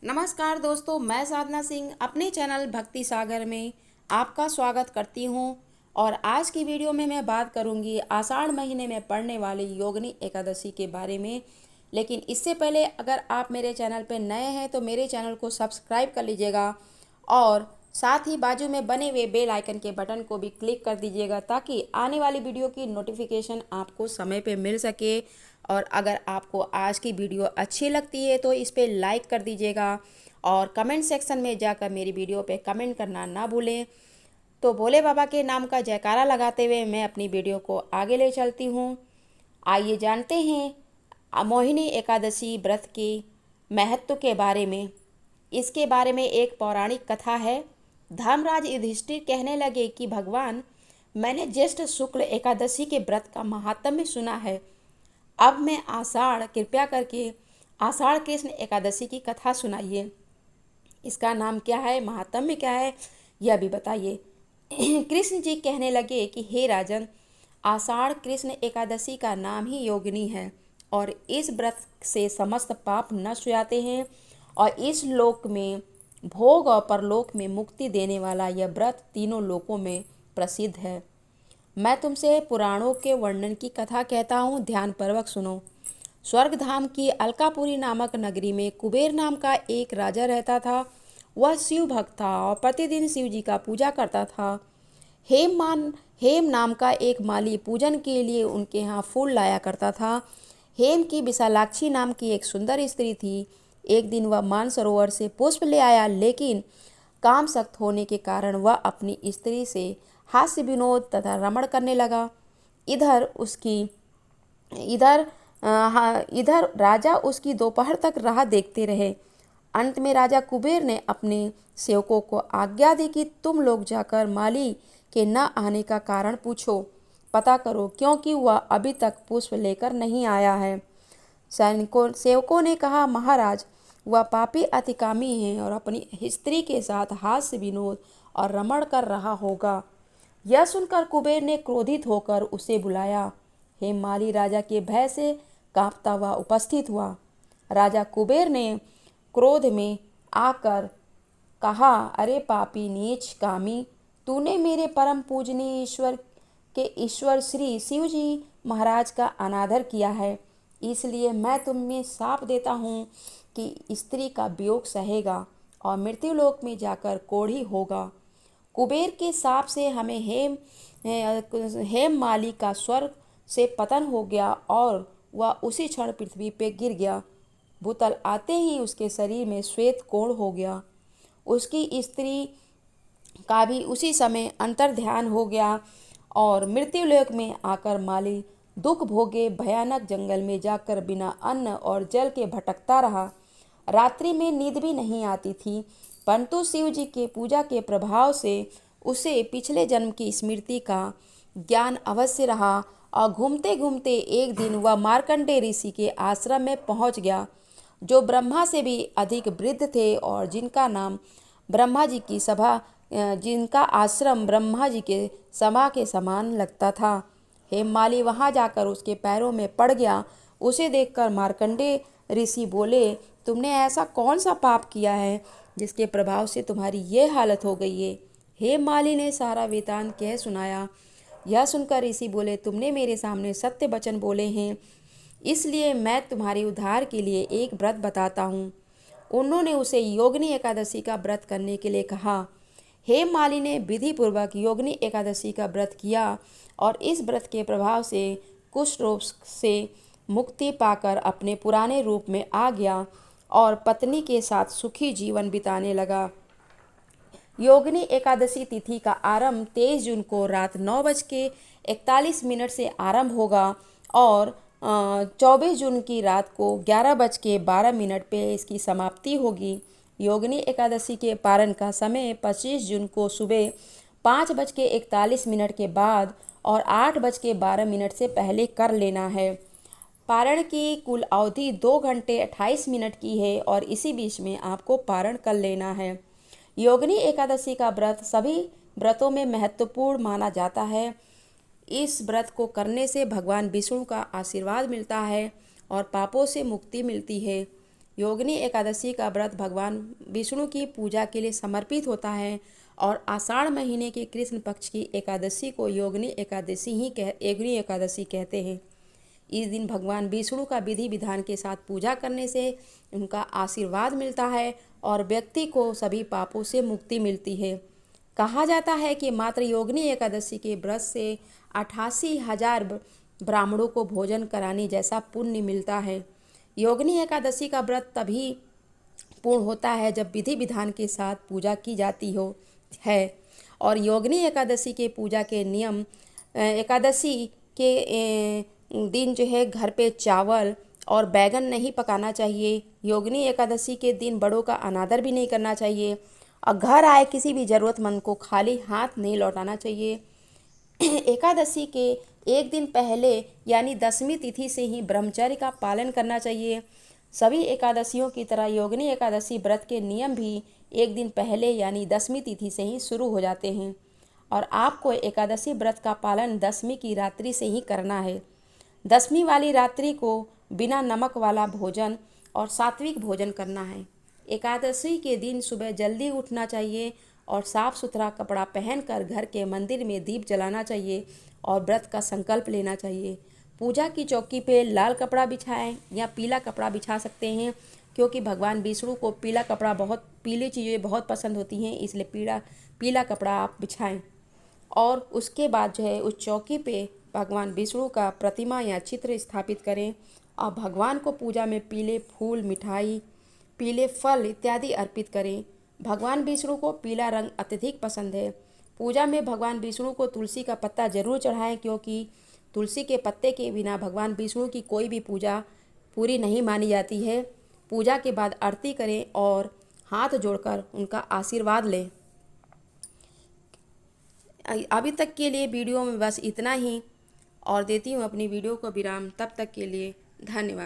नमस्कार दोस्तों, मैं साधना सिंह अपने चैनल भक्ति सागर में आपका स्वागत करती हूं। और आज की वीडियो में मैं बात करूंगी आषाढ़ महीने में पड़ने वाली योगिनी एकादशी के बारे में। लेकिन इससे पहले अगर आप मेरे चैनल पर नए हैं तो मेरे चैनल को सब्सक्राइब कर लीजिएगा और साथ ही बाजू में बने हुए बेल आइकन के बटन को भी क्लिक कर दीजिएगा ताकि आने वाली वीडियो की नोटिफिकेशन आपको समय पे मिल सके। और अगर आपको आज की वीडियो अच्छी लगती है तो इस पर लाइक कर दीजिएगा और कमेंट सेक्शन में जाकर मेरी वीडियो पे कमेंट करना ना भूलें। तो भोले बाबा के नाम का जयकारा लगाते हुए मैं अपनी वीडियो को आगे ले चलती हूँ। आइए जानते हैं मोहिनी एकादशी व्रत के महत्व के बारे में। इसके बारे में एक पौराणिक कथा है। धर्मराज युधिष्ठिर कहने लगे कि भगवान, मैंने ज्येष्ठ शुक्ल एकादशी के व्रत का महात्म्य सुना है। अब मैं कृपया करके आषाढ़ कृष्ण एकादशी की कथा सुनाइए। इसका नाम क्या है, महात्म्य क्या है, यह भी बताइए। कृष्ण जी कहने लगे कि हे राजन, आषाढ़ कृष्ण एकादशी का नाम ही योगिनी है और इस व्रत से समस्त पाप नष्ट हो जाते हैं और इस लोक में भोग और परलोक में मुक्ति देने वाला यह व्रत तीनों लोकों में प्रसिद्ध है। मैं तुमसे पुराणों के वर्णन की कथा कहता हूँ, ध्यानपूर्वक सुनो। स्वर्गधाम की अलकापुरी नामक नगरी में कुबेर नाम का एक राजा रहता था। वह शिव भक्त था और प्रतिदिन शिव जी का पूजा करता था। हेम नाम का एक माली पूजन के लिए उनके यहाँ फूल लाया करता था। हेम की विशालाक्षी नाम की एक सुंदर स्त्री थी। एक दिन वह मानसरोवर से पुष्प ले आया, लेकिन काम सख्त होने के कारण वह अपनी स्त्री से हास्य विनोद तथा रमण करने लगा। इधर राजा उसकी दोपहर तक राह देखते रहे। अंत में राजा कुबेर ने अपने सेवकों को आज्ञा दी कि तुम लोग जाकर माली के न आने का कारण पूछो, पता करो, क्योंकि वह अभी तक पुष्प लेकर नहीं आया है। सेवकों ने कहा, महाराज, वह पापी अतिकामी है और अपनी स्त्री के साथ हास्य विनोद और रमण कर रहा होगा। यह सुनकर कुबेर ने क्रोधित होकर उसे बुलाया। हेममाली राजा के भय से कांपता हुआ उपस्थित हुआ। राजा कुबेर ने क्रोध में आकर कहा, अरे पापी नीच कामी, तूने मेरे परम पूजनीय ईश्वर श्री शिव जी महाराज का अनादर किया है। इसलिए मैं तुम्हें शाप देता हूँ कि स्त्री का वियोग सहेगा और मृत्युलोक में जाकर कोढ़ी होगा। कुबेर के शाप से हमें हेम माली का स्वर्ग से पतन हो गया और वह उसी क्षण पृथ्वी पे गिर गया। भूतल आते ही उसके शरीर में श्वेत कोढ़ हो गया। उसकी स्त्री का भी उसी समय अंतर्ध्यान हो गया और मृत्युलोक में आकर माली दुख भोगे भयानक जंगल में जाकर बिना अन्न और जल के भटकता रहा। रात्रि में नींद भी नहीं आती थी, परंतु शिव जी के पूजा के प्रभाव से उसे पिछले जन्म की स्मृति का ज्ञान अवश्य रहा और घूमते घूमते एक दिन वह मार्कंडेय ऋषि के आश्रम में पहुंच गया, जो ब्रह्मा से भी अधिक वृद्ध थे और जिनका आश्रम ब्रह्मा जी के सभा के समान लगता था। हेममाली वहां जाकर उसके पैरों में पड़ गया। उसे देखकर मार्कंडेय ऋषि बोले, तुमने ऐसा कौन सा पाप किया है जिसके प्रभाव से तुम्हारी ये हालत हो गई है। हेममाली ने सारा वृतांत कह सुनाया। यह सुनकर ऋषि बोले, तुमने मेरे सामने सत्य वचन बोले हैं, इसलिए मैं तुम्हारे उद्धार के लिए एक व्रत बताता हूँ। उन्होंने उसे योगिनी एकादशी का व्रत करने के लिए कहा। हेममाली ने विधि पूर्वक योगिनी एकादशी का व्रत किया और इस व्रत के प्रभाव से कुष्ठ रोग से मुक्ति पाकर अपने पुराने रूप में आ गया और पत्नी के साथ सुखी जीवन बिताने लगा। योगिनी एकादशी तिथि का आरंभ 23 जून को रात 9:41 से आरंभ होगा और 24 जून की रात को 11:12 पे इसकी समाप्ति होगी। योगिनी एकादशी के पारण का समय 25 जून को सुबह 5:41 के बाद और 8:12 से पहले कर लेना है। पारण की कुल अवधि 2 घंटे 28 मिनट की है और इसी बीच में आपको पारण कर लेना है। योगिनी एकादशी का व्रत सभी व्रतों में महत्वपूर्ण माना जाता है। इस व्रत को करने से भगवान विष्णु का आशीर्वाद मिलता है और पापों से मुक्ति मिलती है। योगिनी एकादशी का व्रत भगवान विष्णु की पूजा के लिए समर्पित होता है और आषाढ़ महीने की कृष्ण पक्ष की एकादशी को योगिनी एकादशी कहते हैं। इस दिन भगवान विष्णु का विधि विधान के साथ पूजा करने से उनका आशीर्वाद मिलता है और व्यक्ति को सभी पापों से मुक्ति मिलती है। कहा जाता है कि मात्र योगिनी एकादशी के व्रत से 88,000 ब्राह्मणों को भोजन कराने जैसा पुण्य मिलता है। योगिनी एकादशी का व्रत तभी पूर्ण होता है जब विधि विधान के साथ पूजा की जाती है। और योगिनी एकादशी के पूजा के नियम, एकादशी के दिन जो है घर पे चावल और बैगन नहीं पकाना चाहिए। योगिनी एकादशी के दिन बड़ों का अनादर भी नहीं करना चाहिए और घर आए किसी भी ज़रूरतमंद को खाली हाथ नहीं लौटाना चाहिए। एकादशी के एक दिन पहले यानी 10वीं तिथि से ही ब्रह्मचर्य का पालन करना चाहिए। सभी एकादशियों की तरह योगिनी एकादशी व्रत के नियम भी एक दिन पहले यानी 10वीं तिथि से ही शुरू हो जाते हैं और आपको एकादशी व्रत का पालन 10वीं की रात्रि से ही करना है। 10वीं वाली रात्रि को बिना नमक वाला भोजन और सात्विक भोजन करना है। एकादशी के दिन सुबह जल्दी उठना चाहिए और साफ सुथरा कपड़ा पहनकर घर के मंदिर में दीप जलाना चाहिए और व्रत का संकल्प लेना चाहिए। पूजा की चौकी पे लाल कपड़ा बिछाएं या पीला कपड़ा बिछा सकते हैं, क्योंकि भगवान विष्णु को पीली चीज़ें बहुत पसंद होती हैं, इसलिए पीला कपड़ा आप बिछाएं। और उसके बाद जो है उस चौकी पे भगवान विष्णु का प्रतिमा या चित्र स्थापित करें और भगवान को पूजा में पीले फूल, मिठाई, पीले फल इत्यादि अर्पित करें। भगवान विष्णु को पीला रंग अत्यधिक पसंद है। पूजा में भगवान विष्णु को तुलसी का पत्ता जरूर चढ़ाएं, क्योंकि तुलसी के पत्ते के बिना भगवान विष्णु की कोई भी पूजा पूरी नहीं मानी जाती है। पूजा के बाद आरती करें और हाथ जोड़कर उनका आशीर्वाद लें। अभी तक के लिए वीडियो में बस इतना ही और देती हूँ अपनी वीडियो को विराम। तब तक के लिए धन्यवाद।